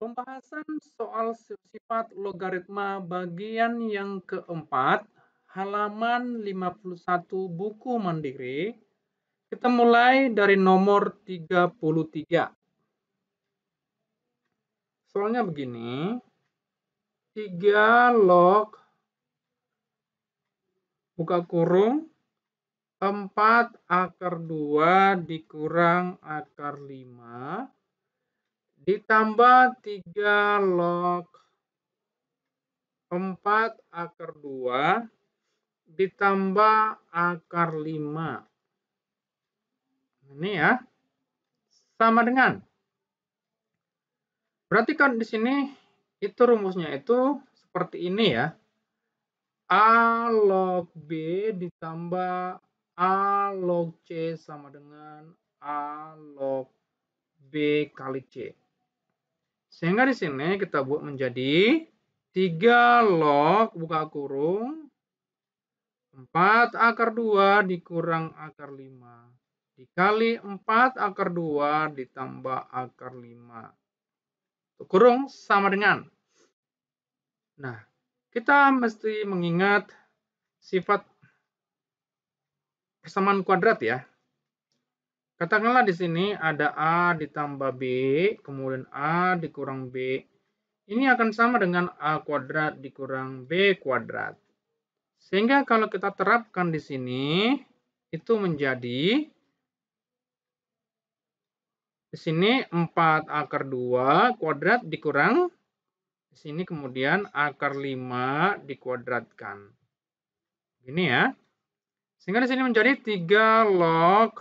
Pembahasan soal sifat logaritma bagian yang keempat, halaman 51 buku Mandiri. Kita mulai dari nomor 33. Soalnya begini, 3 log buka kurung 4 akar 2 dikurang akar 5 ditambah 3 log 4 akar 2 ditambah akar 5. Ini ya, sama dengan. Berarti kan di sini itu rumusnya itu seperti ini ya. A log B ditambah A log C sama dengan A log B kali C. Sehingga di sini kita buat menjadi 3 log buka kurung 4 akar 2 dikurang akar 5 dikali 4 akar 2 ditambah akar 5. Kurung sama dengan. Nah, kita mesti mengingat sifat persamaan kuadrat ya. Katakanlah di sini ada A ditambah B, kemudian A dikurang B. Ini akan sama dengan A kuadrat dikurang B kuadrat. Sehingga kalau kita terapkan di sini, itu menjadi di sini 4 akar 2 kuadrat dikurang di sini kemudian akar 5 dikuadratkan. Ini ya. Sehingga di sini menjadi 3 log.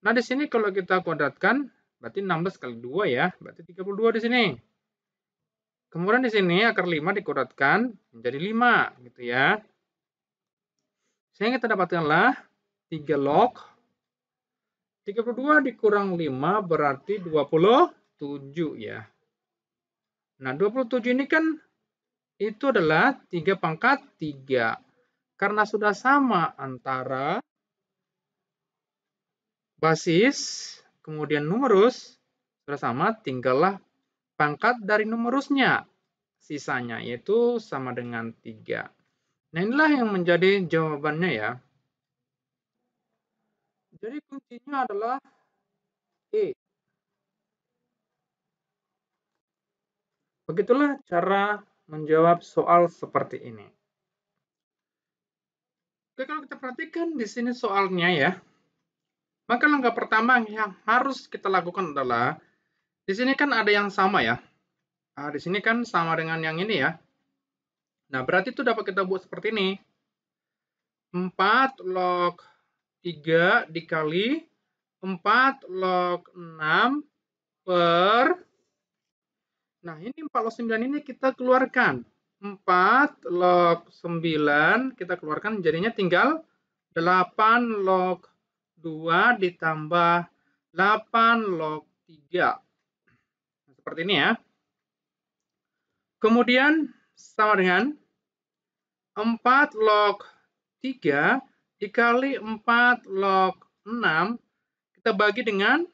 Nah, di sini kalau kita kuadratkan berarti 16 kali 2 ya, berarti 32 di sini. Kemudian di sini akar 5 dikuadratkan menjadi 5 gitu ya. Sehingga kita dapatkanlah 3 log 32 dikurang 5 berarti 27 ya. Nah, 27 ini kan itu adalah 3 pangkat 3. Karena sudah sama antara basis, kemudian numerus, sudah sama, tinggallah pangkat dari numerusnya. Sisanya yaitu sama dengan 3. Nah, inilah yang menjadi jawabannya ya. Jadi kuncinya adalah E. Begitulah cara menjawab soal seperti ini. Oke, kalau kita perhatikan di sini soalnya ya, maka langkah pertama yang harus kita lakukan adalah di sini kan ada yang sama ya. Nah, di sini kan sama dengan yang ini ya. Nah, berarti itu dapat kita buat seperti ini. 4 log 3 dikali 4 log 6 per. Nah, ini 4 log 9 ini kita keluarkan. 4 log 9 kita keluarkan jadinya tinggal 8 log 2 ditambah 8 log 3. Nah, seperti ini ya. Kemudian sama dengan 4 log 3 dikali 4 log 6 kita bagi dengan,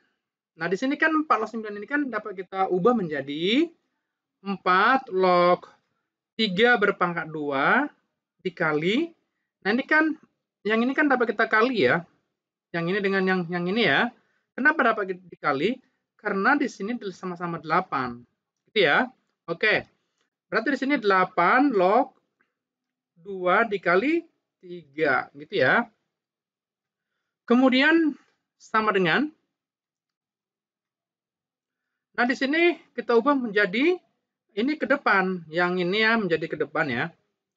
nah di sini kan 4 log 9 ini kan dapat kita ubah menjadi 4 log 3 berpangkat 2 dikali, nah ini kan yang ini kan dapat kita kali ya, yang ini dengan yang ini ya. Kenapa dapat dikali? Karena di sini sama-sama 8 gitu ya. Oke, berarti di sini 8 log 2 dikali 3 gitu ya. Kemudian sama dengan, nah di sini kita ubah menjadi ini ke depan, yang ini ya menjadi ke depan ya.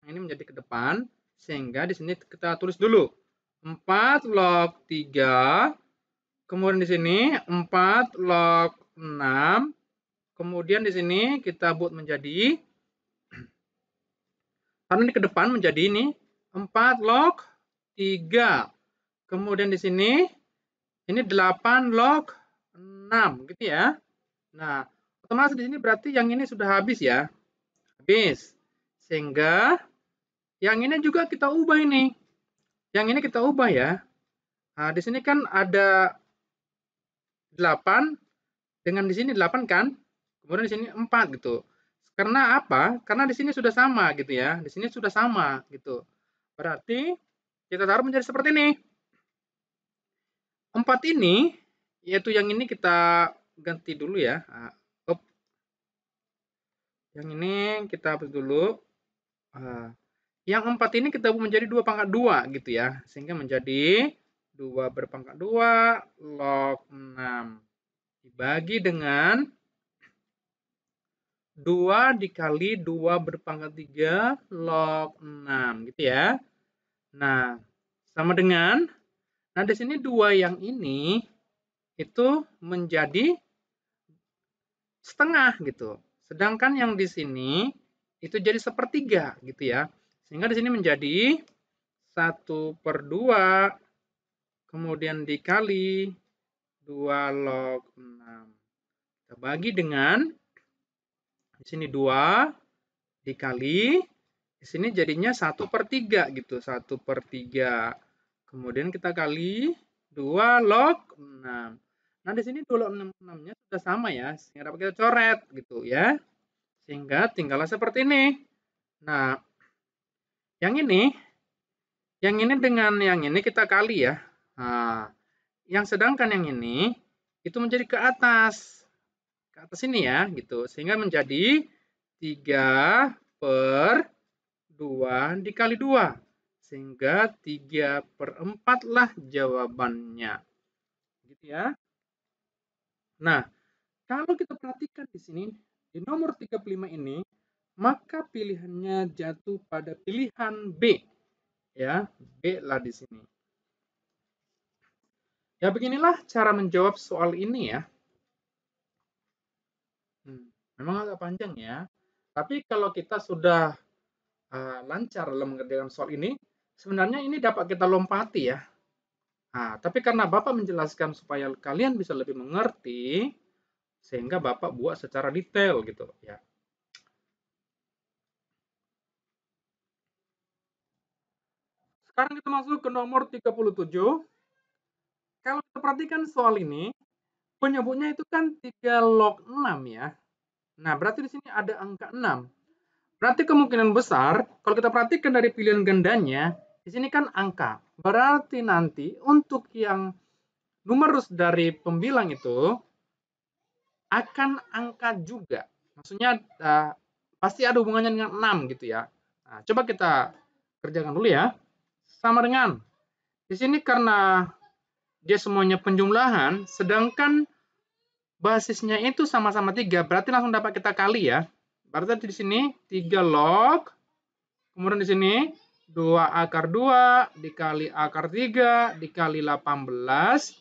Ini menjadi ke depan, sehingga di sini kita tulis dulu 4 log 3, kemudian di sini 4 log 6, kemudian di sini kita buat menjadi, karena ini ke depan menjadi ini 4 log 3. Kemudian di sini ini 8 log 6 gitu ya. Nah, otomatis di sini berarti yang ini sudah habis ya. Habis. Sehingga yang ini juga kita ubah ini. Yang ini kita ubah ya. Nah, di sini kan ada 8 dengan di sini 8 kan. Kemudian di sini 4 gitu. Karena apa? Karena di sini sudah sama gitu ya. Di sini sudah sama gitu. Berarti kita taruh menjadi seperti ini. 4 ini, yaitu yang ini kita ganti dulu ya. Yang ini kita hapus dulu. Yang 4 ini kita ubah menjadi 2 pangkat 2 gitu ya. Sehingga menjadi 2 berpangkat 2 log 6 dibagi dengan 2 dikali 2 berpangkat 3 log 6 gitu ya. Nah, sama dengan, nah di sini 2 yang ini itu menjadi setengah gitu. Sedangkan yang di sini itu jadi sepertiga gitu ya. Sehingga di sini menjadi 1/2 kemudian dikali 2 log 6. Kita bagi dengan di sini 2 dikali di sini jadinya 1/3 gitu, 1/3. Kemudian kita kali 2 log 6. Nah, di sini 2 log 6-nya sudah sama ya, sehingga dapat kita coret gitu ya. Sehingga tinggallah seperti ini. Nah, yang ini dengan yang ini kita kali ya. Nah, yang sedangkan yang ini itu menjadi ke atas ini ya gitu, sehingga menjadi 3/2 dikali 2 sehingga 3/4 lah jawabannya gitu ya. Nah, kalau kita perhatikan di sini di nomor 35 ini, maka pilihannya jatuh pada pilihan B ya, B lah di sini. Ya beginilah cara menjawab soal ini ya. Memang agak panjang ya. Tapi kalau kita sudah lancar dalam mengerjakan soal ini, sebenarnya ini dapat kita lompati ya. Nah, tapi karena Bapak menjelaskan supaya kalian bisa lebih mengerti, sehingga Bapak buat secara detail gitu ya. Sekarang kita masuk ke nomor 37. Kalau kita perhatikan soal ini, penyebutnya itu kan 3 log 6 ya. Nah, berarti di sini ada angka 6. Berarti kemungkinan besar, kalau kita perhatikan dari pilihan gandanya, di sini kan angka. Berarti nanti untuk yang numerus dari pembilang itu akan angka juga. Maksudnya pasti ada hubungannya dengan 6 gitu ya. Nah, coba kita kerjakan dulu ya. Sama dengan, di sini karena dia semuanya penjumlahan, sedangkan basisnya itu sama-sama 3, berarti langsung dapat kita kali ya. Berarti di sini 3 log, kemudian di sini 2 akar 2 dikali akar 3 dikali 18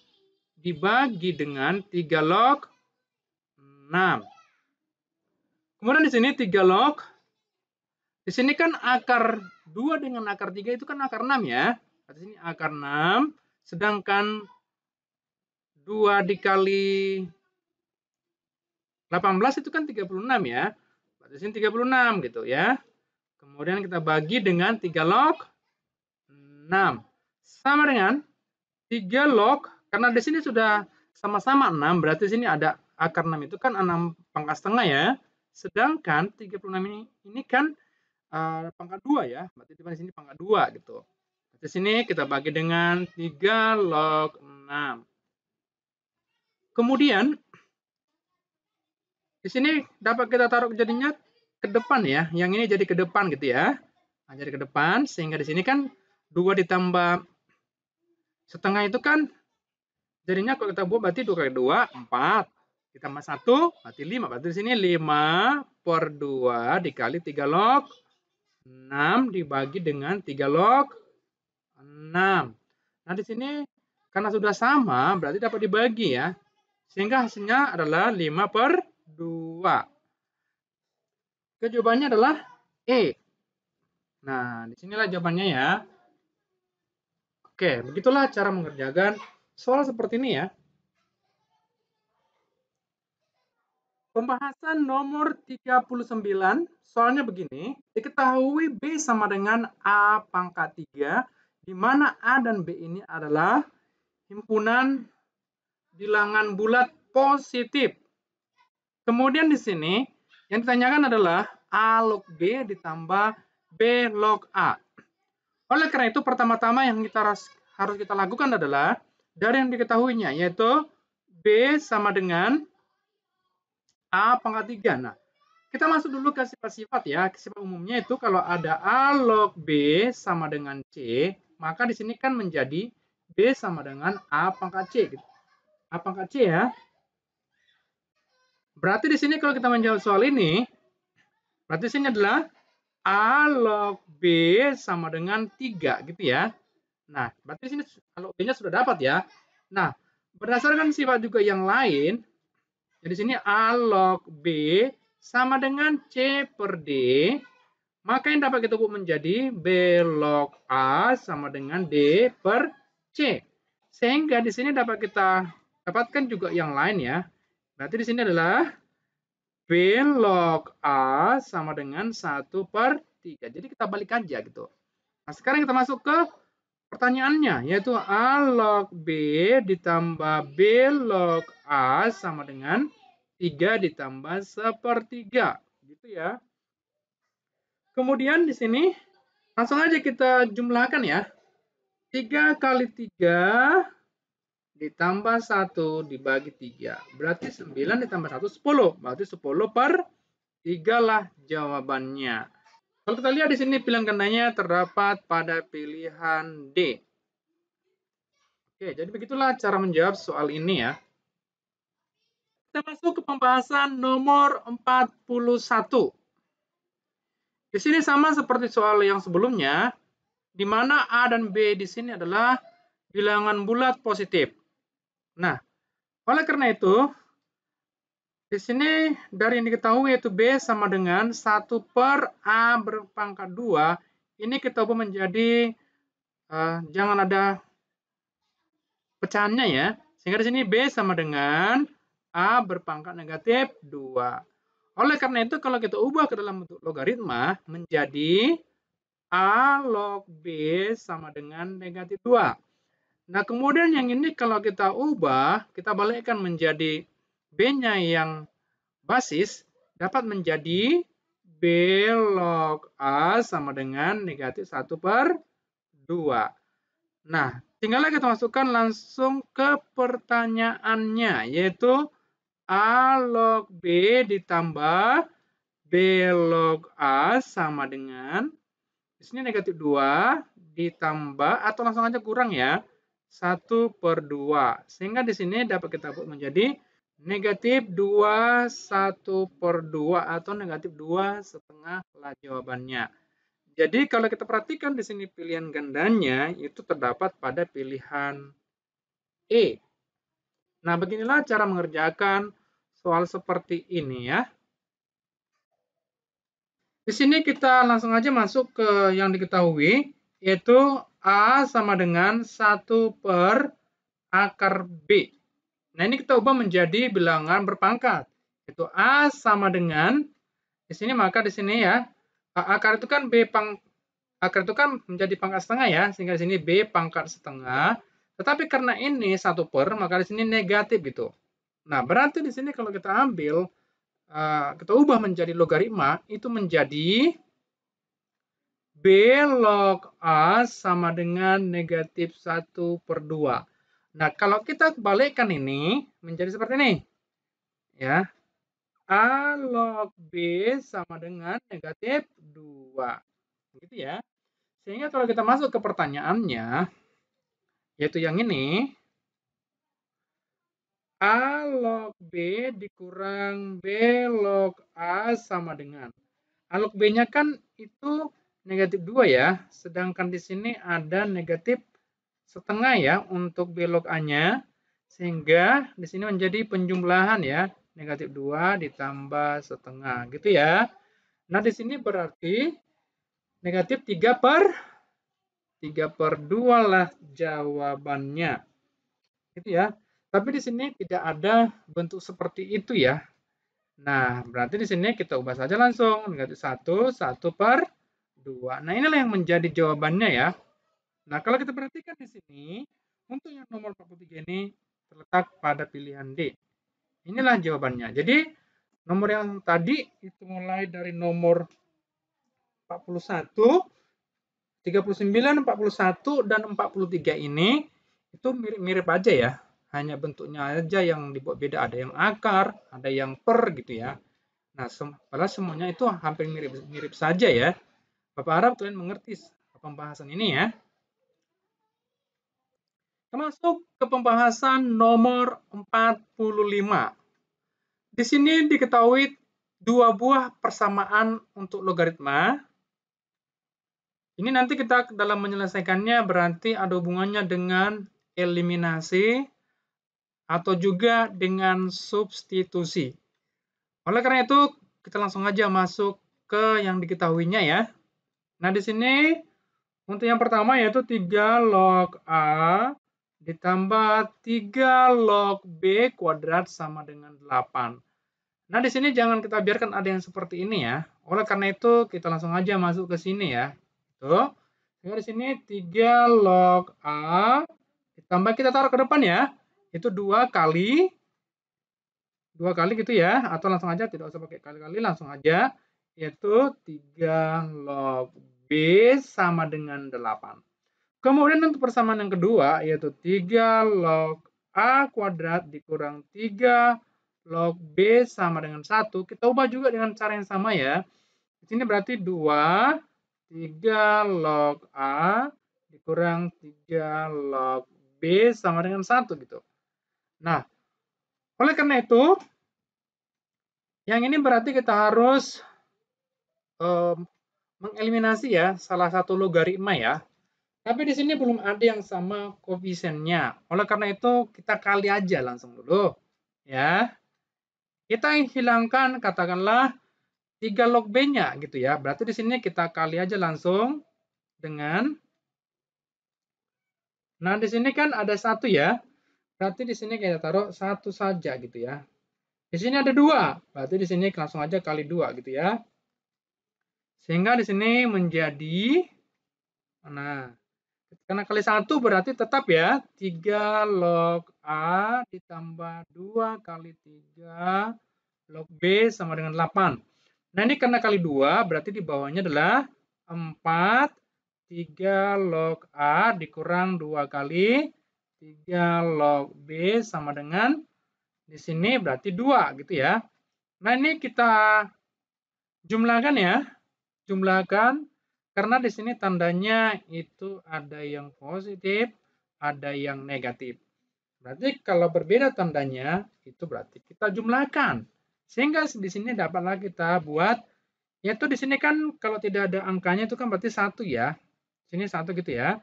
dibagi dengan 3 log 6. Kemudian di sini 3 log, di sini kan akar 2 dengan akar 3 itu kan akar 6 ya. Di sini akar 6, sedangkan 2 dikali 18 itu kan 36 ya. Di sini 36 gitu ya. Kemudian kita bagi dengan 3 log 6. Sama dengan 3 log, karena di sini sudah sama-sama 6, berarti di sini ada akar 6 itu kan 6 pangkat setengah ya. Sedangkan 36 ini kan pangkat 2 ya. Berarti di sini pangkat 2 gitu. Di sini kita bagi dengan 3 log 6. Kemudian di sini dapat kita taruh jadinya ke depan ya. Yang ini jadi ke depan gitu ya. Nah, jadi ke depan sehingga di sini kan 2 ditambah setengah itu kan jadinya kalau kita buat berarti 2 kali 2 4 ditambah 1 berarti 5. Berarti di sini 5/2 dikali 3 log 6 dibagi dengan 3 log 6. Nah, di sini karena sudah sama berarti dapat dibagi ya. Sehingga hasilnya adalah 5/2. Jawabannya adalah E. Nah, disinilah jawabannya ya. Oke, begitulah cara mengerjakan soal seperti ini ya. Pembahasan nomor 39, soalnya begini, diketahui B sama dengan A pangkat 3, di mana A dan B ini adalah himpunan bilangan bulat positif. Kemudian di sini yang ditanyakan adalah A log B ditambah B log A. Oleh karena itu, pertama-tama yang harus kita lakukan adalah dari yang diketahuinya, yaitu B sama dengan A pangkat 3. Nah, kita masuk dulu ke sifat-sifat ya. Sifat umumnya itu kalau ada A log B sama dengan C, maka di sini kan menjadi B sama dengan A pangkat C. A pangkat C ya. Berarti di sini kalau kita menjawab soal ini, berarti di sini adalah A log B sama dengan 3 gitu ya. Nah, berarti di sini log B-nya sudah dapat ya. Nah, berdasarkan sifat juga yang lain, jadi sini A log B sama dengan C per D, maka yang dapat kita ubah menjadi B log A sama dengan D per C. Sehingga di sini dapat kita dapatkan juga yang lain ya. Berarti di sini adalah B log A sama dengan 1 per 3. Jadi kita balik aja gitu. Nah, sekarang kita masuk ke pertanyaannya, yaitu A log B ditambah B log A sama dengan 3 ditambah 1/3. Gitu ya. Kemudian di sini langsung aja kita jumlahkan ya. 3 kali 3 ditambah 1 dibagi 3. Berarti 9 ditambah 1, 10. Berarti 10 per 3 lah jawabannya. Kalau kita lihat di sini pilihan gandanya terdapat pada pilihan D. Oke, jadi begitulah cara menjawab soal ini ya. Kita masuk ke pembahasan nomor 41. Di sini sama seperti soal yang sebelumnya, di mana A dan B di sini adalah bilangan bulat positif. Nah, oleh karena itu, di sini dari yang diketahui yaitu B sama dengan 1 per A berpangkat 2, ini kita ubah menjadi, jangan ada pecahannya ya. Sehingga di sini B sama dengan A berpangkat negatif 2. Oleh karena itu, kalau kita ubah ke dalam bentuk logaritma menjadi A log B sama dengan negatif 2. Nah, kemudian yang ini kalau kita ubah, kita balikkan menjadi B-nya yang basis, dapat menjadi B log A sama dengan negatif 1 per 2. Nah, tinggal kita masukkan langsung ke pertanyaannya, yaitu A log B ditambah B log A sama dengan, di sini negatif 2 ditambah, atau langsung aja kurang ya, 1 per 2. Sehingga di sini dapat kita buat menjadi negatif 2 1 per 2 atau negatif 2,5 lah jawabannya. Jadi kalau kita perhatikan di sini pilihan gandanya itu terdapat pada pilihan E. Nah, beginilah cara mengerjakan soal seperti ini ya. Di sini kita langsung aja masuk ke yang diketahui, yaitu A sama dengan 1 per akar B. Nah, ini kita ubah menjadi bilangan berpangkat. Itu A sama dengan, di sini maka di sini ya, akar itu kan akar itu kan menjadi pangkat setengah ya, sehingga di sini B pangkat setengah. Tetapi karena ini 1 per, maka di sini negatif gitu. Nah, berarti di sini kalau kita ambil, kita ubah menjadi logaritma, itu menjadi B log A sama dengan negatif 1 per 2. Nah, kalau kita balikkan ini menjadi seperti ini. Ya. A log B sama dengan negatif 2. Begitu ya. Sehingga kalau kita masuk ke pertanyaannya, yaitu yang ini, A log B dikurang B log A sama dengan, A log B-nya kan itu negatif 2 ya, sedangkan di sini ada negatif setengah ya untuk B log A-nya, sehingga di sini menjadi penjumlahan ya, negatif 2 ditambah setengah gitu ya. Nah, di sini berarti negatif 3 per 2 lah jawabannya. Gitu ya. Tapi di sini tidak ada bentuk seperti itu ya. Nah, berarti di sini kita ubah saja langsung. Negatif 1, 1 per 2. Nah, inilah yang menjadi jawabannya ya. Nah, kalau kita perhatikan di sini, untuk yang nomor 43 ini terletak pada pilihan D. Inilah jawabannya. Jadi, Nomor yang tadi itu mulai dari nomor 41, 39, 41, dan 43 ini itu mirip-mirip aja ya. Hanya bentuknya aja yang dibuat beda. Ada yang akar, ada yang per gitu ya. Nah, padahal semuanya itu hampir mirip-mirip saja ya. Bapak harap kalian mengerti pembahasan ini ya. Kita masuk ke pembahasan nomor 45. Di sini diketahui dua buah persamaan untuk logaritma. Ini nanti kita dalam menyelesaikannya berarti ada hubungannya dengan eliminasi atau juga dengan substitusi. Oleh karena itu, kita langsung aja masuk ke yang diketahuinya ya. Nah, di sini untuk yang pertama yaitu 3 log A ditambah 3 log B kuadrat sama dengan 8. Nah, di sini jangan kita biarkan ada yang seperti ini ya. Oleh karena itu, kita langsung aja masuk ke sini ya. Tuh. Sehingga di sini 3 log A ditambah kita taruh ke depan ya. Itu 2 kali gitu ya. Atau langsung aja tidak usah pakai kali-kali, langsung aja. Yaitu 3 log B sama dengan 8. Kemudian untuk persamaan yang kedua yaitu 3 log A kuadrat dikurang 3 log B sama dengan 1. Kita ubah juga dengan cara yang sama ya. Di sini berarti 2, 3 log A dikurang 3 log B sama dengan 1 gitu. Nah, oleh karena itu, yang ini berarti kita harus mengeliminasi ya salah satu logaritma ya. Tapi di sini belum ada yang sama koefisiennya. Oleh karena itu, kita kali aja langsung dulu. Ya. Kita hilangkan katakanlah 3 log B-nya gitu ya. Berarti di sini kita kali aja langsung dengan nah di sini kan ada 1 ya. Berarti di sini kita taruh 1 saja gitu ya. Di sini ada 2. Berarti di sini langsung aja kali 2 gitu ya. Sehingga di sini menjadi nah karena kali 1 berarti tetap ya 3 log A ditambah 2 kali 3 log B sama dengan 8. Nah ini karena kali 2 berarti di bawahnya adalah 4 3 log A dikurang 2 kali 3 log B sama dengan di sini berarti 2 gitu ya. Nah ini kita jumlahkan ya. Jumlahkan karena di sini tandanya itu ada yang positif, ada yang negatif. Berarti kalau berbeda tandanya, itu berarti kita jumlahkan. Sehingga di sini dapatlah kita buat, yaitu di sini kan kalau tidak ada angkanya itu kan berarti 1 ya. Sini 1 gitu ya.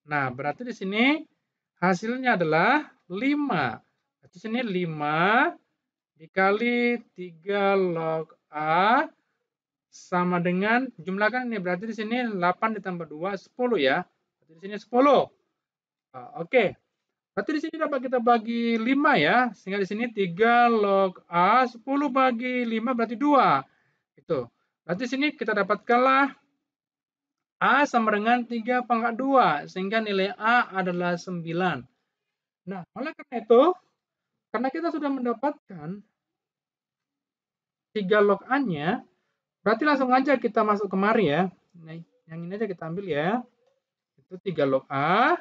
Nah, berarti di sini hasilnya adalah 5. Di sini 5 dikali 3 log A sama dengan jumlahkan ini berarti di sini 8 ditambah 2 10 ya. Berarti di sini 10. Oke. Berarti di sini dapat kita bagi 5 ya. Sehingga di sini 3 log A 10 bagi 5 berarti 2. Itu. Berarti di sini kita dapatkanlah A sama dengan 3 pangkat 2 sehingga nilai A adalah 9. Nah, oleh karena itu karena kita sudah mendapatkan 3 log A-nya, berarti langsung aja kita masuk kemari ya. Nah, yang ini aja kita ambil ya. Itu 3 log A.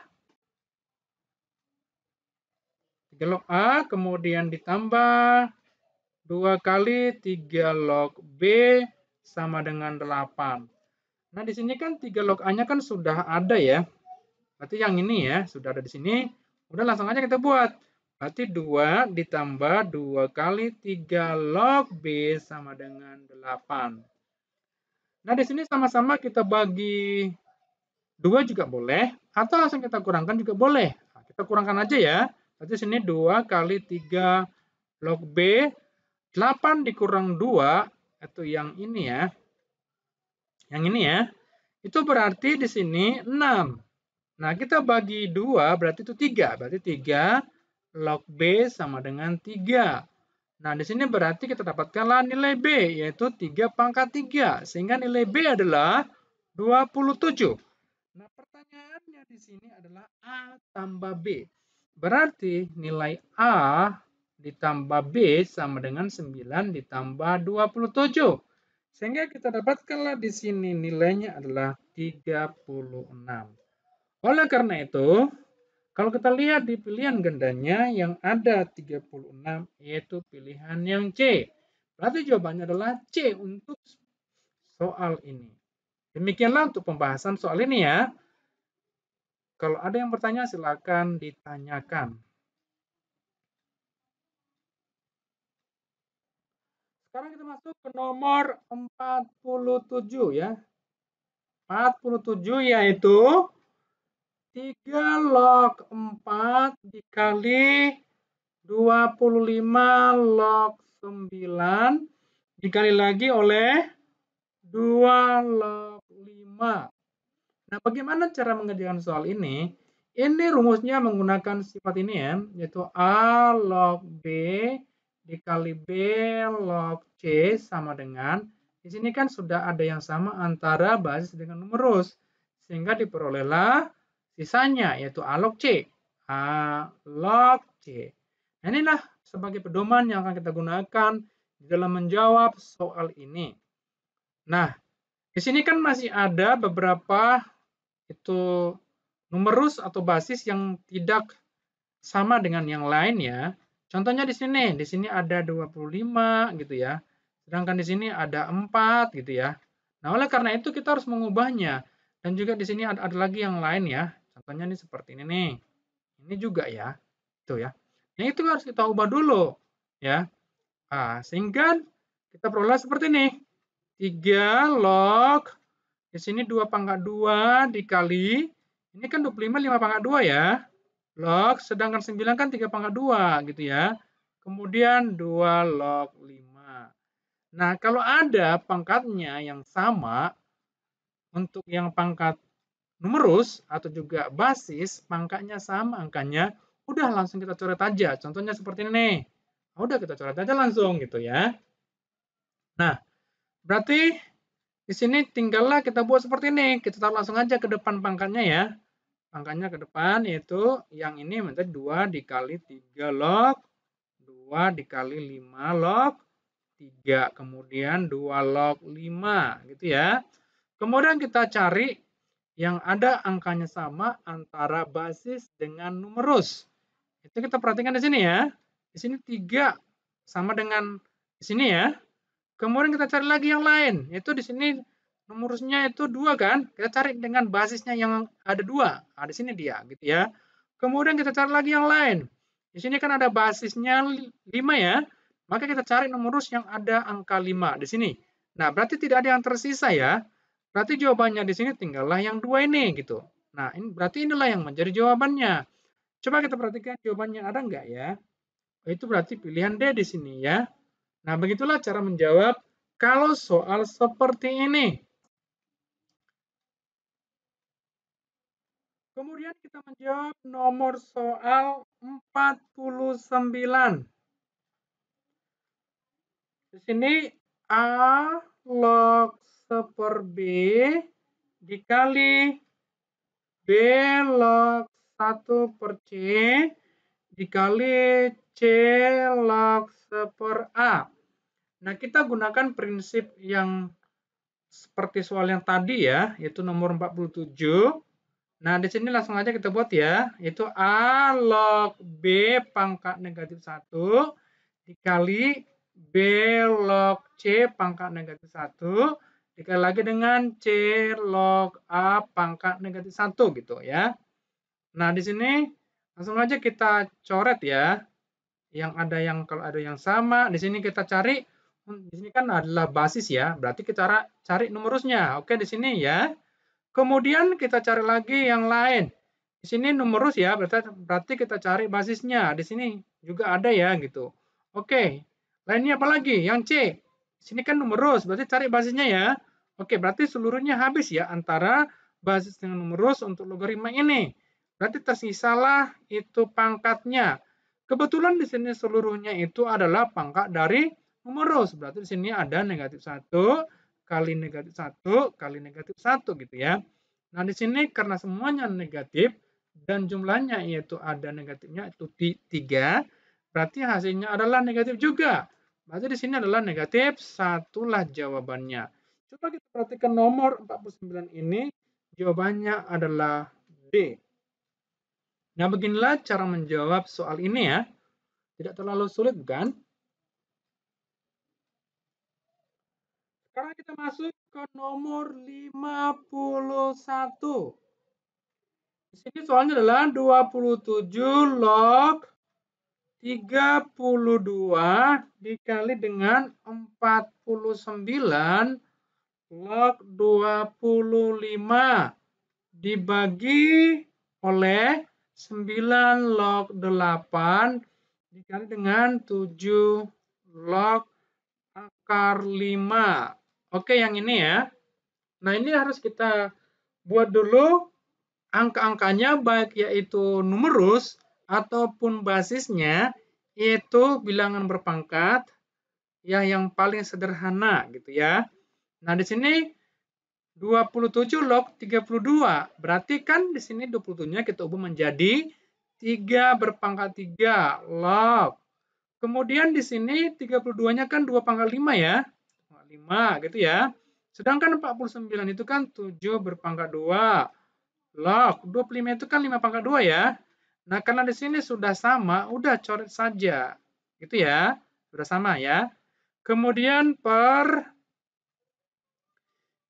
3 log A, kemudian ditambah 2 kali 3 log B sama dengan 8. Nah, di sini kan 3 log A-nya kan sudah ada ya. Berarti yang ini ya, sudah ada di sini. Udah langsung aja kita buat. Berarti 2 ditambah 2 kali 3 log B sama dengan 8. Nah, di sini sama-sama kita bagi 2 juga boleh, atau langsung kita kurangkan juga boleh. Nah, kita kurangkan aja ya. Berarti sini 2 kali 3 log B, 8 dikurang 2, itu yang ini ya. Yang ini ya. Itu berarti di sini 6. Nah, kita bagi 2 berarti itu 3. Berarti 3 log B sama dengan 3. Nah, di sini berarti kita dapatkanlah nilai B, yaitu 3 pangkat 3. Sehingga nilai B adalah 27. Nah, pertanyaannya di sini adalah A tambah B. Berarti nilai A ditambah B sama dengan 9 ditambah 27. Sehingga kita dapatkanlah di sini nilainya adalah 36. Oleh karena itu, kalau kita lihat di pilihan gandanya yang ada 36 yaitu pilihan yang C. Berarti jawabannya adalah C untuk soal ini. Demikianlah untuk pembahasan soal ini ya. Kalau ada yang bertanya silakan ditanyakan. Sekarang kita masuk ke nomor 47 ya. 47 yaitu 3 log 4 dikali 25 log 9 dikali lagi oleh 2 log 5. Nah, bagaimana cara mengerjakan soal ini? Ini rumusnya menggunakan sifat ini ya, yaitu A log B dikali B log C sama dengan, di sini kan sudah ada yang sama antara basis dengan numerus, sehingga diperolehlah sisanya, yaitu A log C. A log C. Nah, inilah sebagai pedoman yang akan kita gunakan di dalam menjawab soal ini. Nah, di sini kan masih ada beberapa itu numerus atau basis yang tidak sama dengan yang lain ya. Contohnya di sini ada 25 gitu ya. Sedangkan di sini ada 4 gitu ya. Nah, oleh karena itu kita harus mengubahnya. Dan juga di sini ada lagi yang lain ya. Contohnya ini seperti ini nih. Ini juga ya. Itu ya. Nah, itu harus kita ubah dulu ya. Nah, sehingga kita peroleh seperti ini. 3 log di sini 2 pangkat 2 dikali, ini kan 25 5 pangkat 2 ya. Log, sedangkan 9 kan 3 pangkat 2 gitu ya. Kemudian 2 log 5. Nah, kalau ada pangkatnya yang sama, untuk yang pangkat numerus atau juga basis, pangkatnya sama angkanya, udah langsung kita coret aja. Contohnya seperti ini nih. Udah kita coret aja langsung gitu ya. Nah, berarti di sini tinggallah kita buat seperti ini. Kita taruh langsung aja ke depan pangkatnya ya. Pangkatnya ke depan yaitu yang ini menjadi 2 dikali 3 log 2 dikali 5 log 3. Kemudian 2 log 5 gitu ya. Kemudian kita cari yang ada angkanya sama antara basis dengan numerus. Itu kita perhatikan di sini ya. Di sini 3 sama dengan di sini ya. Kemudian kita cari lagi yang lain, yaitu di sini numerusnya itu 2 kan, kita cari dengan basisnya yang ada 2. Nah, di sini dia gitu ya. Kemudian kita cari lagi yang lain. Di sini kan ada basisnya 5 ya, maka kita cari numerus yang ada angka 5 di sini. Nah, berarti tidak ada yang tersisa ya. Berarti jawabannya di sini tinggallah yang 2 ini gitu. Nah, ini berarti inilah yang menjadi jawabannya. Coba kita perhatikan jawabannya ada enggak ya? Itu berarti pilihan D di sini ya. Nah, begitulah cara menjawab kalau soal seperti ini. Kemudian kita menjawab nomor soal 49. Di sini A log 1/B dikali B log 1/C dikali C log 1/A. Nah, kita gunakan prinsip yang seperti soal yang tadi ya, yaitu nomor 47. Nah, di sini langsung aja kita buat ya, yaitu A log B pangkat negatif 1 dikali B log C pangkat negatif 1 dikali lagi dengan C log A pangkat negatif 1 gitu ya. Nah, di sini langsung aja kita coret ya. Yang kalau ada yang sama, di sini kita cari. Di sini kan adalah basis ya, berarti kita cari numerusnya. Oke, di sini ya. Kemudian kita cari lagi yang lain. Di sini numerus ya, berarti kita cari basisnya. Di sini juga ada ya gitu. Oke, lainnya apa lagi? Yang C. Di sini kan numerus, berarti cari basisnya ya. Oke, berarti seluruhnya habis ya antara basis dengan numerus untuk logaritma ini. Berarti tersisalah itu pangkatnya. Kebetulan di sini seluruhnya itu adalah pangkat dari numerus. Berarti di sini ada negatif 1 kali negatif 1 kali negatif 1 gitu ya. Nah, di sini karena semuanya negatif dan jumlahnya yaitu ada negatifnya itu 3, berarti hasilnya adalah negatif juga. Berarti di sini adalah negatif 1 lah jawabannya. Coba kita perhatikan nomor 49 ini, jawabannya adalah D. Nah, beginilah cara menjawab soal ini ya. Tidak terlalu sulit, bukan? Sekarang kita masuk ke nomor 51. Di sini soalnya adalah 27 log 32 dikali dengan 49 log 25 dibagi oleh 9 log 8 dikali dengan 7 log akar 5. Oke, yang ini ya. Nah, ini harus kita buat dulu angka-angkanya, baik yaitu numerus ataupun basisnya, itu bilangan berpangkat ya yang paling sederhana gitu ya. Nah, di sini 27 log 32. Berarti kan di sini 27-nya kita ubah menjadi 3 berpangkat 3 log. Kemudian di sini 32-nya kan 2 pangkat 5 ya. 5 gitu ya. Sedangkan 49 itu kan 7 berpangkat 2 log. 25 itu kan 5 pangkat 2 ya. Nah, karena di sini sudah sama, udah coret saja. Gitu ya. Sudah sama ya. Kemudian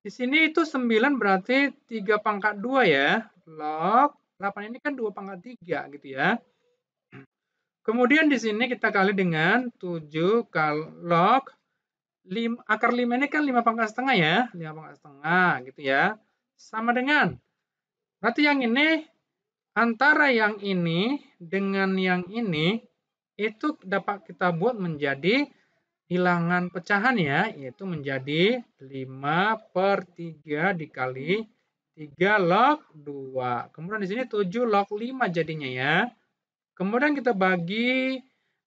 di sini itu 9 berarti 3 pangkat 2 ya. Log 8 ini kan 2 pangkat 3 gitu ya. Kemudian di sini kita kali dengan 7 log 5, akar 5 ini kan 5 pangkat setengah ya. 5 pangkat setengah gitu ya. Sama dengan, berarti yang ini antara yang ini dengan yang ini itu dapat kita buat menjadi bilangan pecahan ya, yaitu menjadi 5/3 dikali 3 log 2. Kemudian di sini 7 log 5 jadinya ya. Kemudian kita bagi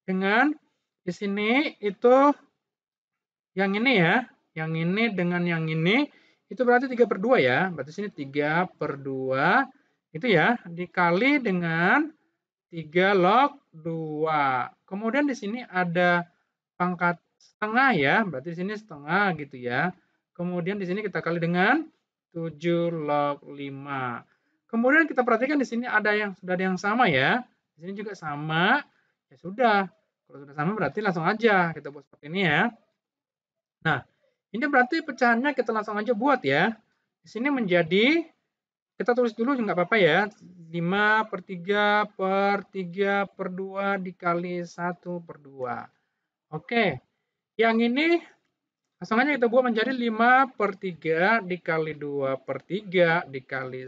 dengan di sini itu yang ini ya, yang ini dengan yang ini itu berarti 3/2 ya. Berarti sini 3/2 itu ya dikali dengan 3 log 2. Kemudian di sini ada pangkat setengah ya, berarti di sini setengah gitu ya. Kemudian di sini kita kali dengan 7 log 5. Kemudian kita perhatikan di sini ada yang sudah ada yang sama ya. Di sini juga sama. Ya sudah. Kalau sudah sama berarti langsung aja kita buat seperti ini ya. Nah, ini berarti pecahannya kita langsung aja buat ya. Di sini menjadi, kita tulis dulu nggak apa-apa ya. 5/3/3/2 dikali 1/2. Oke, yang ini langsung aja kita buat menjadi 5/3 dikali 2/3 dikali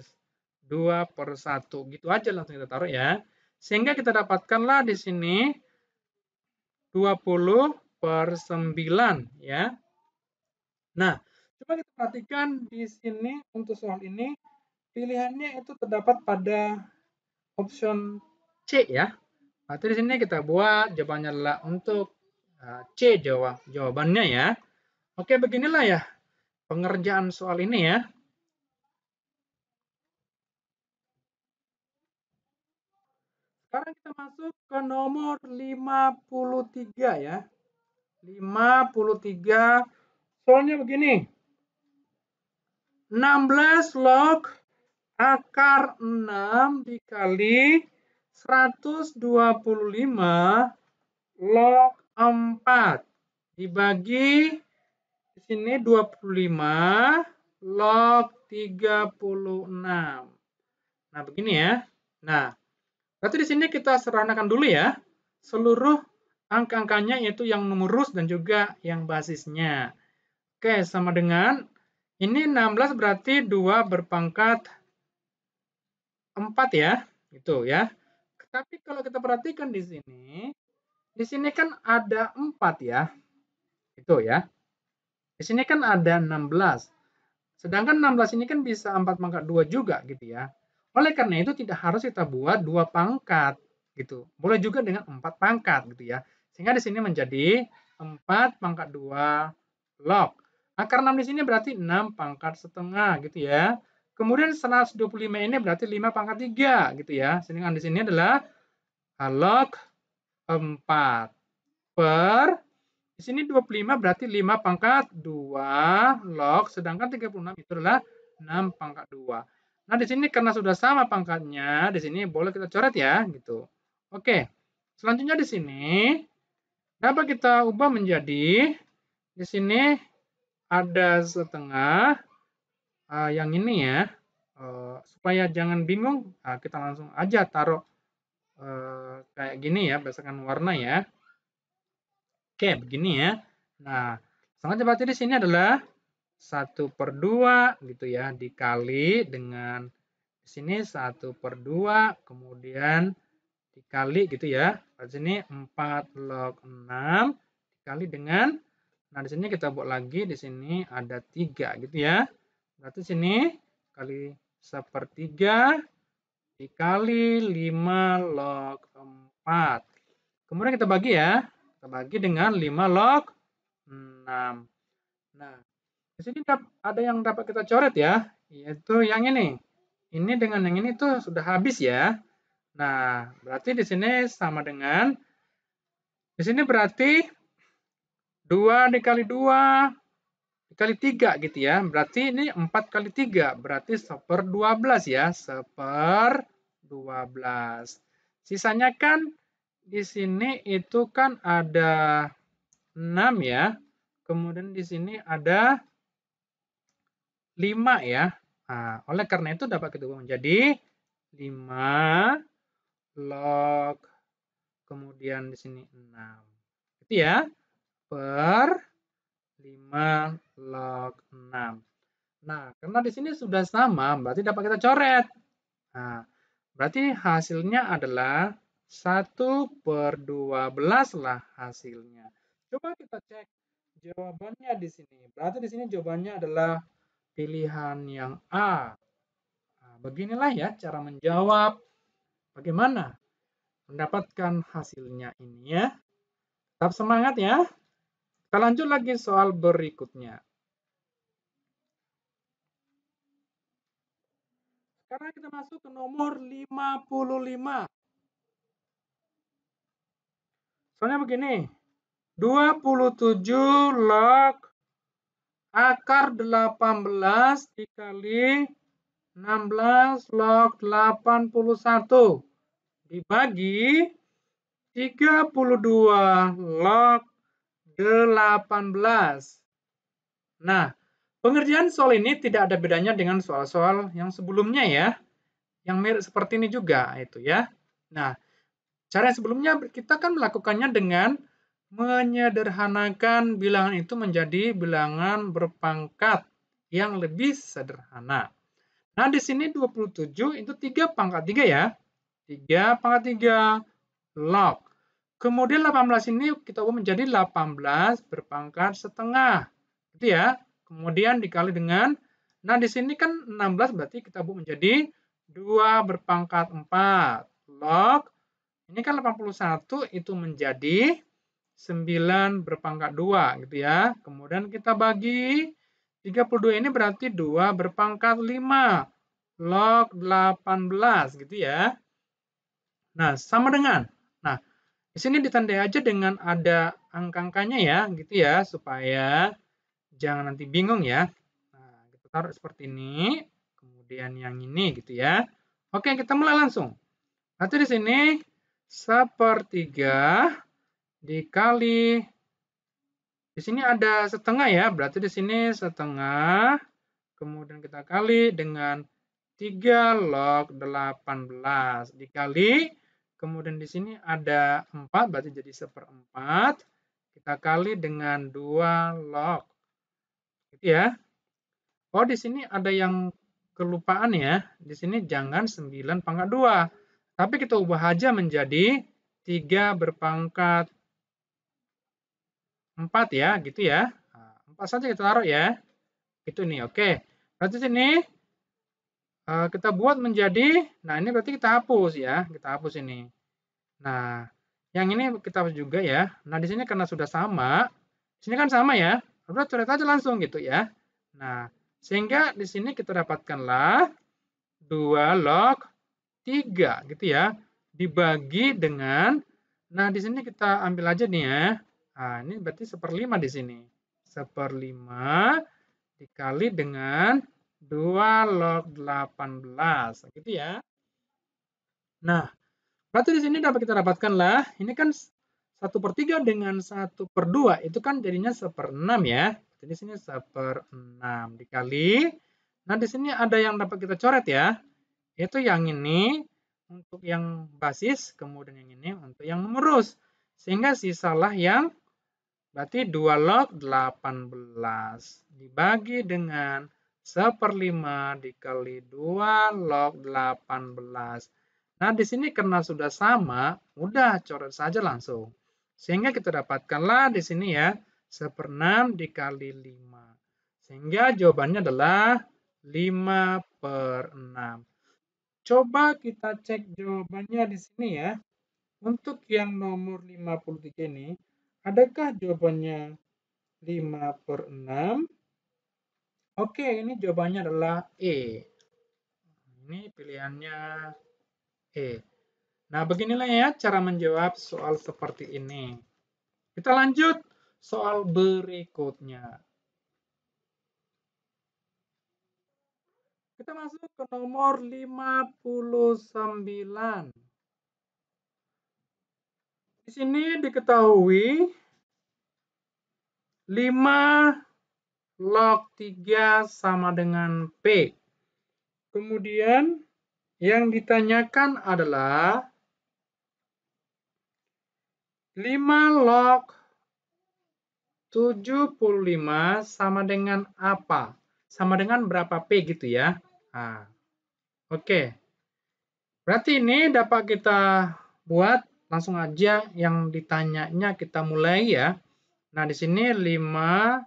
2/1. Gitu aja langsung kita taruh ya. Sehingga kita dapatkanlah di sini 20/9 ya. Nah, coba kita perhatikan di sini untuk soal ini pilihannya itu terdapat pada option C ya. Berarti di sini kita buat jawabannya adalah untuk C jawabannya ya. Oke, beginilah ya pengerjaan soal ini ya. Sekarang kita masuk ke nomor 53 ya. 53. Soalnya begini. 16 log akar 6 dikali 125 log 4 dibagi di sini 25 log 36. Nah, begini ya. Nah, berarti di sini kita sederhanakan dulu ya. Seluruh angka-angkanya yaitu yang numerus dan juga yang basisnya. Oke, sama dengan ini 16 berarti 2 berpangkat 4 ya. Gitu ya. Tapi kalau kita perhatikan di sini kan ada 4 ya. Itu ya. Di sini kan ada 16. Sedangkan 16 ini kan bisa 4 pangkat 2 juga gitu ya. Oleh karena itu tidak harus kita buat 2 pangkat gitu. Boleh juga dengan 4 pangkat gitu ya. Sehingga di sini menjadi 4 pangkat 2 log. Akar 6 di sini berarti 6 pangkat setengah gitu ya. Kemudian 125 ini berarti 5 pangkat 3 gitu ya. Sedangkan di sini adalah log 4 per di sini 25 berarti 5 pangkat 2 log, sedangkan 36 itu adalah 6 pangkat 2. Nah, di sini karena sudah sama pangkatnya, di sini boleh kita coret ya, gitu. Oke. Selanjutnya di sini dapat kita ubah menjadi di sini ada setengah yang ini ya. Supaya jangan bingung, kita langsung aja taruh kayak gini ya, berdasarkan warna ya. Oke, begini ya. Nah, langsung aja berarti di sini adalah 1/2 gitu ya, dikali dengan di sini 1/2, kemudian dikali gitu ya. Di sini 4 log 6 dikali dengan, nah di sini kita buat lagi, di sini ada 3 gitu ya. Berarti sini kali 1/3 dikali 5 log 4. Kemudian kita bagi ya. Kita bagi dengan 5 log 6. Nah, di sini ada yang dapat kita coret ya, yaitu yang ini. Ini dengan yang ini tuh sudah habis ya. Nah, berarti di sini sama dengan, di sini berarti 2 dikali 2 dikali 3 gitu ya. Berarti ini 4 kali 3, berarti 1/12 ya, 1/12. Sisanya kan di sini itu kan ada 6 ya. Kemudian di sini ada 5 ya. Nah, oleh karena itu dapat kita ubah menjadi 5 log, kemudian di sini 6. Itu ya, per 5 log 6. Nah, karena di sini sudah sama, berarti dapat kita coret. Nah, berarti hasilnya adalah 1/12 lah hasilnya. Coba kita cek jawabannya di sini. Berarti di sini jawabannya adalah pilihan yang A. Nah, beginilah ya cara menjawab. Bagaimana mendapatkan hasilnya ini ya. Tetap semangat ya. Kita lanjut lagi soal berikutnya. Sekarang kita masuk ke nomor 55. Soalnya begini, 27 log akar 18 dikali 16 log 81 dibagi 32 log 18. Nah, pengerjaan soal ini tidak ada bedanya dengan soal-soal yang sebelumnya ya. Yang mirip seperti ini juga itu ya. Nah, cara yang sebelumnya kita kan melakukannya dengan menyederhanakan bilangan itu menjadi bilangan berpangkat yang lebih sederhana. Nah, di sini 27 itu 3 pangkat 3 ya. 3 pangkat 3 log. Kemudian 18 ini kita ubah menjadi 18 berpangkat setengah. Gitu ya. Kemudian dikali dengan, nah di sini kan 16 berarti kita ubah menjadi 2 berpangkat 4 log. Ini kan 81 itu menjadi 9 berpangkat 2 gitu ya. Kemudian kita bagi 32 ini berarti 2 berpangkat 5 log 18 gitu ya. Nah, sama dengan. Nah, di sini ditandai aja dengan ada angka-angkanya ya, gitu ya, supaya jangan nanti bingung ya. Nah, kita taruh seperti ini, kemudian yang ini gitu ya. Oke, kita mulai langsung. Berarti di sini 1/3 dikali, di sini ada setengah ya, berarti di sini setengah, kemudian kita kali dengan 3 log 18 dikali, kemudian di sini ada 4, berarti jadi 1/4, kita kali dengan 2 log. Gitu ya. Oh, di sini ada yang kelupaan ya. Di sini jangan 9 pangkat 2. Tapi kita ubah aja menjadi 3 berpangkat 4 ya, gitu ya. Nah, 4 saja kita taruh ya. Itu nih, oke. Berarti sini kita buat menjadi, nah ini berarti kita hapus ya. Kita hapus ini. Nah, yang ini kita hapus juga ya. Nah, di sini karena sudah sama, di sini kan sama ya. Udah coret aja langsung gitu ya. Nah, sehingga di sini kita dapatkanlah 2 log 3 gitu ya. Dibagi dengan, Nah, di sini kita ambil aja nih ya. Nah, ini berarti 1/5 di sini. 1/5 dikali dengan 2 log 18. Gitu ya. Nah, berarti di sini dapat kita dapatkan lah. Ini kan 1/3 dengan 1/2 itu kan jadinya 1/6 ya. Jadi sini 1/6 dikali. Nah, di sini ada yang dapat kita coret ya. Yaitu yang ini untuk yang basis, kemudian yang ini untuk yang menerus. Sehingga sisalah yang berarti 2 log 18 dibagi dengan 1/5 dikali 2 log 18. Nah, di sini karena sudah sama, udah coret saja langsung. Sehingga kita dapatkanlah di sini ya, 1/6 dikali 5. Sehingga jawabannya adalah 5/6. Coba kita cek jawabannya di sini ya. Untuk yang nomor 53 ini, adakah jawabannya 5/6? Oke, ini jawabannya adalah E. Ini pilihannya E. Nah, beginilah ya cara menjawab soal seperti ini. Kita lanjut soal berikutnya. Kita masuk ke nomor 59. Di sini diketahui 5 log 3 sama dengan P. Kemudian yang ditanyakan adalah 5 log 75 sama dengan apa? Sama dengan berapa P gitu ya. Nah, oke. Berarti ini dapat kita buat langsung aja yang ditanyanya kita mulai ya. Nah, di sini 5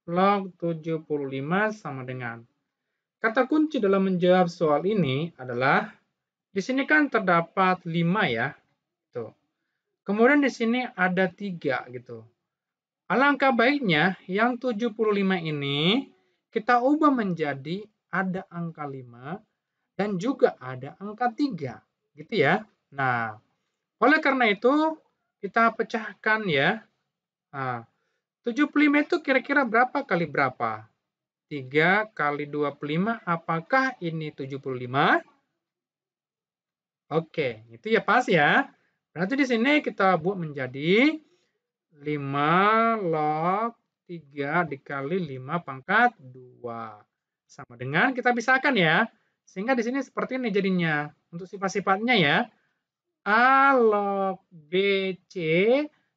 log 75 sama dengan. Kata kunci dalam menjawab soal ini adalah di sini kan terdapat 5 ya. Tuh. Kemudian di sini ada 3 gitu. Alangkah baiknya yang 75 ini kita ubah menjadi ada angka 5 dan juga ada angka 3. Gitu ya. Nah, oleh karena itu kita pecahkan ya. Nah, 75 itu kira-kira berapa kali berapa? 3 kali 25, apakah ini 75? Oke, itu ya pas ya. Berarti di sini kita buat menjadi 5 log 3 dikali 5 pangkat 2. Sama dengan kita pisahkan ya. Sehingga di sini seperti ini jadinya. Untuk sifat-sifatnya ya. A log BC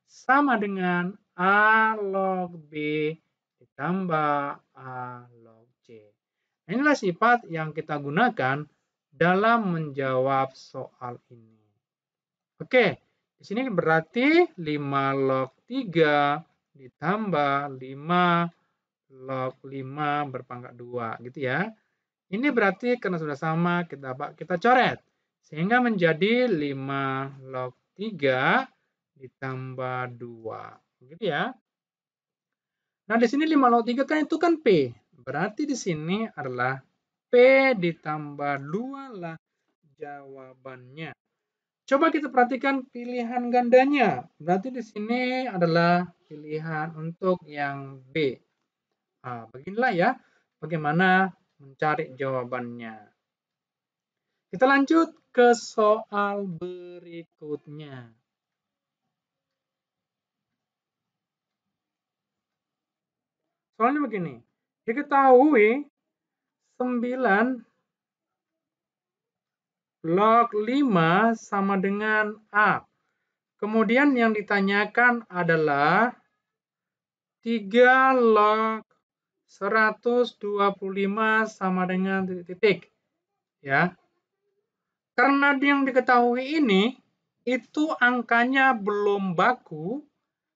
sama dengan A log B ditambah A log C. Inilah sifat yang kita gunakan dalam menjawab soal ini. Oke, di sini berarti 5 log 3 ditambah 5 log 5 berpangkat 2 gitu ya. Ini berarti karena sudah sama kita coret. Sehingga menjadi 5 log 3 ditambah 2. Begitu ya. Nah, di sini 5 log 3 kan itu kan P. Berarti di sini adalah P ditambah 2 lah jawabannya. Coba kita perhatikan pilihan gandanya. Berarti di sini adalah pilihan untuk yang B. Nah, beginilah ya bagaimana mencari jawabannya. Kita lanjut ke soal berikutnya. Soalnya begini, diketahui 9 log 5 sama dengan A. Kemudian yang ditanyakan adalah 3 log 125 sama dengan titik-titik. Ya. Karena yang diketahui ini, itu angkanya belum baku,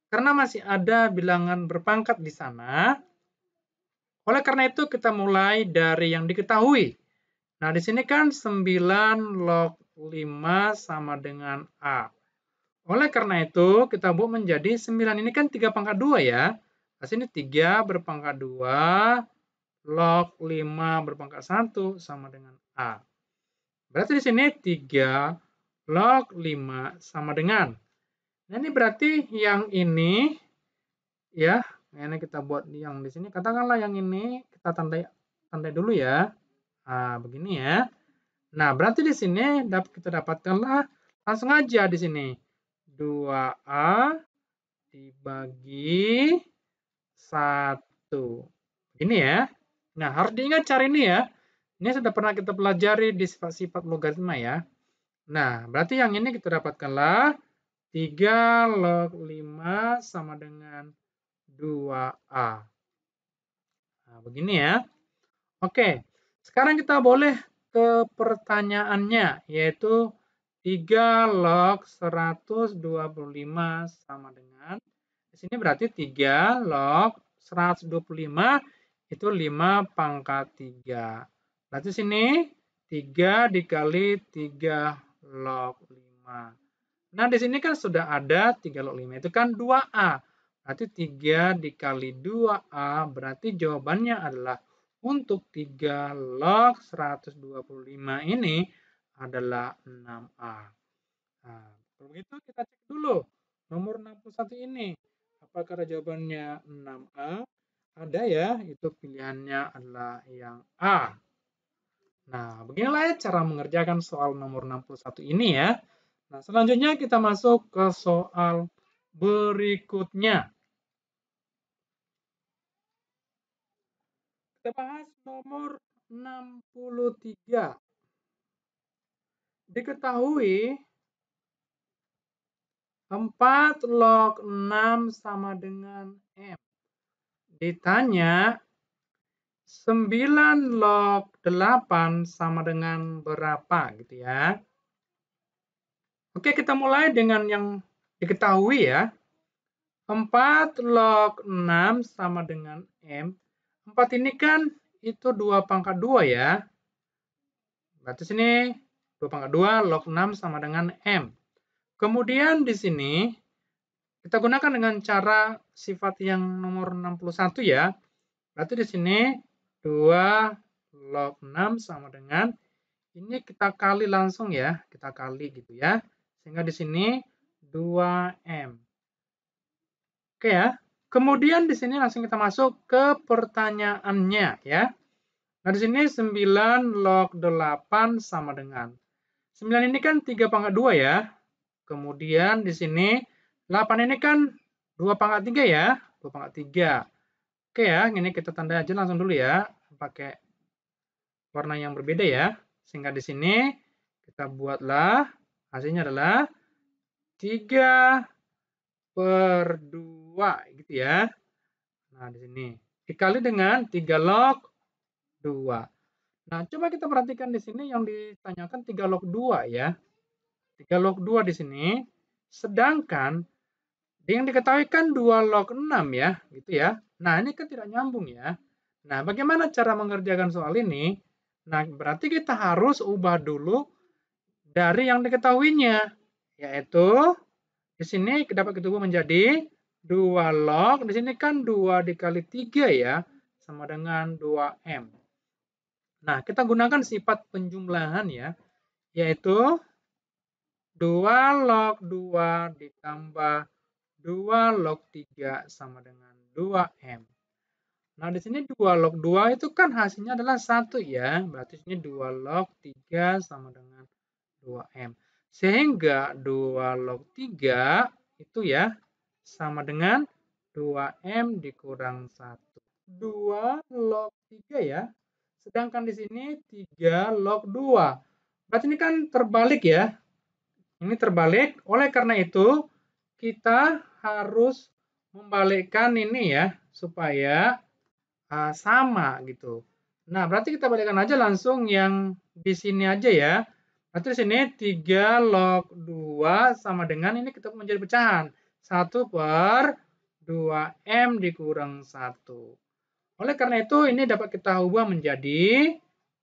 karena masih ada bilangan berpangkat di sana. Oleh karena itu, kita mulai dari yang diketahui. Nah, di sini kan 9 log 5 sama dengan A. Oleh karena itu, kita buat menjadi 9 ini kan 3 pangkat 2 ya. Nah, sini 3 berpangkat 2, log 5 berpangkat 1 sama dengan A. Berarti di sini 3 log 5 sama dengan. Nah, ini berarti yang ini, ya, ini kita buat yang di sini, katakanlah yang ini kita tandai dulu ya. Nah, begini ya. Nah, berarti di sini kita dapatkanlah langsung aja di sini. 2A dibagi 1. Ini ya. Nah, harus diingat cara ini ya. Ini sudah pernah kita pelajari di sifat-sifat logaritma ya. Nah, berarti yang ini kita dapatkanlah 3 log 5 sama dengan 2A. Nah, begini ya. Oke, sekarang kita boleh ke pertanyaannya, yaitu 3 log 125 sama dengan, di sini berarti 3 log 125 itu 5 pangkat 3. Berarti sini 3 dikali 3 log 5. Nah, di sini kan sudah ada 3 log 5, itu kan 2A. Berarti 3 dikali 2A, berarti jawabannya adalah untuk 3 log 125 ini adalah 6A. Nah, kalau begitu kita cek dulu nomor 61 ini. Apakah jawabannya 6A? Ada ya, itu pilihannya adalah yang A. Nah, beginilah ya cara mengerjakan soal nomor 61 ini ya. Nah, selanjutnya kita masuk ke soal berikutnya. Kita bahas nomor 63. Diketahui 4 log 6 sama dengan M. Ditanya 9 log 8 sama dengan berapa gitu ya. Oke, kita mulai dengan yang diketahui ya. 4 log 6 sama dengan M. 4 ini kan itu 2 pangkat 2 ya. Berarti sini 2 pangkat 2 log 6 sama dengan M. Kemudian di sini kita gunakan dengan cara sifat yang nomor 61 ya. Berarti di sini 2 log 6 sama dengan, ini kita kali langsung ya, kita kali gitu ya. Sehingga di sini 2M. Oke ya. Kemudian di sini langsung kita masuk ke pertanyaannya ya. Nah, di sini 9 log 8 sama dengan, 9 ini kan 3 pangkat 2 ya. Kemudian di sini 8 ini kan 2 pangkat 3 ya, 2 pangkat 3. Oke ya, ini kita tanda aja langsung dulu ya, pakai warna yang berbeda ya. Sehingga di sini kita buatlah hasilnya adalah 3 per 2 gitu ya. Nah, di sini dikali dengan 3 log 2. Nah, coba kita perhatikan di sini yang ditanyakan 3 log 2 ya. 3 log 2 di sini. Sedangkan yang diketahui kan 2 log 6 ya, gitu ya. Nah, ini kan tidak nyambung ya. Nah, bagaimana cara mengerjakan soal ini? Nah, berarti kita harus ubah dulu dari yang diketahuinya, yaitu di sini dapat kita ubah menjadi 2 log, di sini kan 2 dikali 3 ya, sama dengan 2M. Nah, kita gunakan sifat penjumlahan ya, yaitu 2 log 2 ditambah 2 log 3 sama dengan 2M. Nah, di sini 2 log 2 itu kan hasilnya adalah 1 ya. Berarti sini 2 log 3 sama dengan 2M. Sehingga 2 log 3 itu ya sama dengan 2M dikurang 1. 2 log 3 ya. Sedangkan di sini 3 log 2. Berarti ini kan terbalik ya. Ini terbalik. Oleh karena itu, kita harus membalikkan ini ya, supaya sama gitu. Nah, berarti kita balikkan aja langsung yang di sini aja ya. Berarti di sini 3 log 2 sama dengan, ini kita menjadi pecahan. 1 per 2M dikurang 1. Oleh karena itu, ini dapat kita ubah menjadi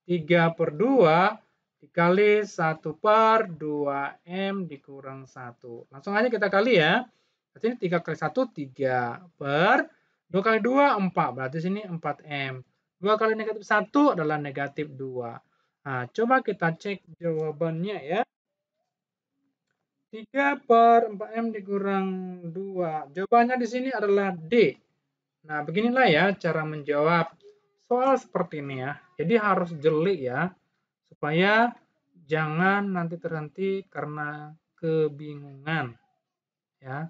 3 per 2 dikali 1 per 2M dikurang 1. Langsung aja kita kali ya. Berarti ini 3 kali 1, 3 per 2 kali 2, 4. Berarti sini 4M. 2 kali negatif 1 adalah negatif 2. Nah, coba kita cek jawabannya ya. 3/4M dikurang 2. Jawabannya di sini adalah D. Nah, beginilah ya cara menjawab soal seperti ini ya. Jadi harus jeli ya, supaya jangan nanti terhenti karena kebingungan. Ya.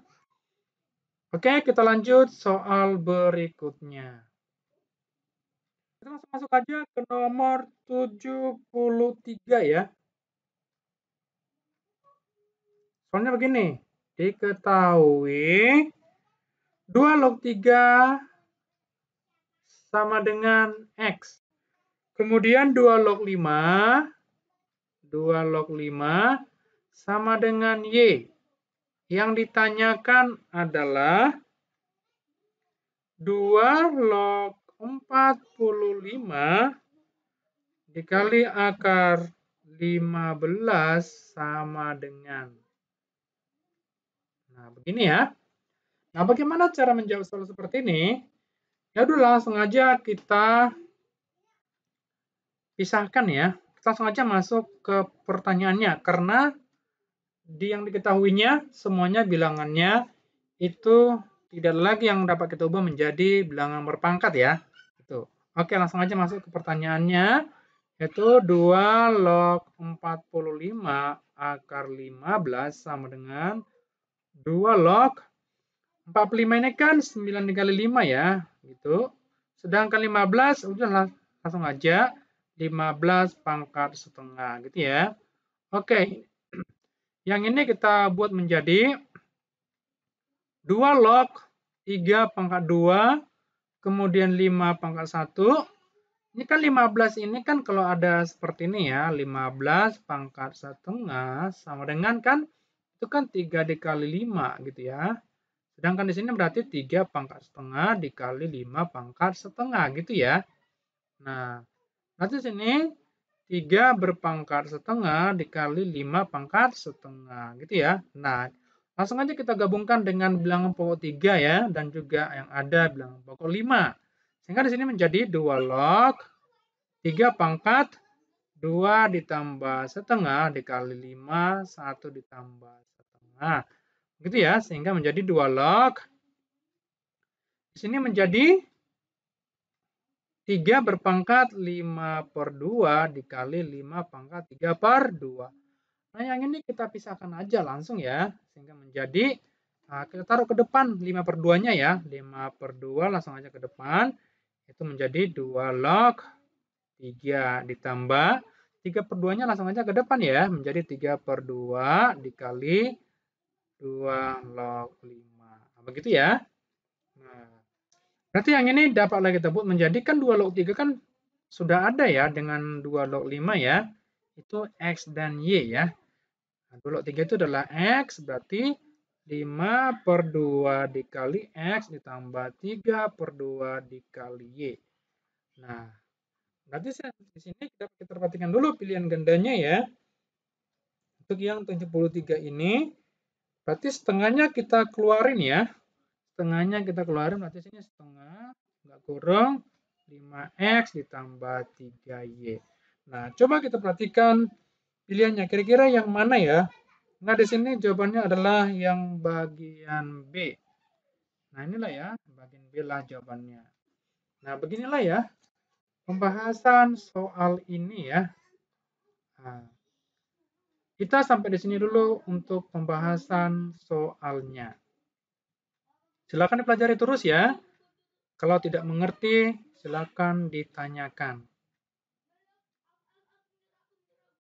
Oke, kita lanjut soal berikutnya. Kita langsung masuk aja ke nomor 73 ya. Soalnya begini, diketahui 2log 3 sama dengan X. Kemudian 2log 5 sama dengan Y. Yang ditanyakan adalah 2log 45 dikali akar 15 sama dengan. Nah, begini ya. Nah, bagaimana cara menjawab soal seperti ini? Ya udah langsung aja kita pisahkan ya. Kita langsung aja masuk ke pertanyaannya. Karena yang diketahuinya semuanya bilangannya itu tidak lagi yang dapat kita ubah menjadi bilangan berpangkat ya. Gitu. Oke, langsung aja masuk ke pertanyaannya. Yaitu 2log 45 akar 15 sama dengan 2log 45 ini kan 9 dikali 5 ya, gitu. Sedangkan 15 udah langsung aja 15 pangkat setengah gitu ya. Oke. Yang ini kita buat menjadi 2log 3 pangkat 2 kemudian 5 pangkat 1. Ini kan 15 ini kan kalau ada seperti ini ya, 15 pangkat setengah sama dengan kan itu kan 3 dikali 5 gitu ya. Sedangkan di sini berarti 3 pangkat setengah dikali 5 pangkat setengah gitu ya. Nah, berarti sini 3 berpangkat setengah dikali 5 pangkat setengah gitu ya. Nah, langsung aja kita gabungkan dengan bilangan pokok 3 ya dan juga yang ada bilangan pokok 5. Sehingga di sini menjadi 2log 3 pangkat 2 ditambah setengah dikali 5, 1 ditambah setengah. Gitu ya, sehingga menjadi 2log. Di sini menjadi 3 berpangkat 5/2 dikali 5 pangkat 3/2. Nah, yang ini kita pisahkan aja langsung ya. Sehingga menjadi, nah, kita taruh ke depan 5/2-nya ya. 5/2 langsung aja ke depan. Itu menjadi 2log 3 ditambah 3/2-nya langsung aja ke depan ya. Menjadi 3/2 dikali 2log 5. Nah, begitu ya. Nah, berarti yang ini dapatlah kita buat menjadi kan 2log 3 kan sudah ada ya dengan 2log 5 ya. Itu X dan Y ya. Nah, 2log 3 itu adalah X, berarti 5/2 dikali X ditambah 3/2 dikali Y. Nah, berarti di sini kita perhatikan dulu pilihan gandanya ya. Untuk yang 73 ini, berarti setengahnya kita keluarin ya. Setengahnya kita keluarin, berarti sini setengah, nggak kurang 5X ditambah 3Y. Nah, coba kita perhatikan pilihannya. Kira-kira yang mana ya? Nah, di sini jawabannya adalah yang bagian B. Nah, inilah ya, bagian B lah jawabannya. Nah, beginilah ya pembahasan soal ini ya. Nah, kita sampai di sini dulu untuk pembahasan soalnya. Silakan dipelajari terus ya. Kalau tidak mengerti, silakan ditanyakan.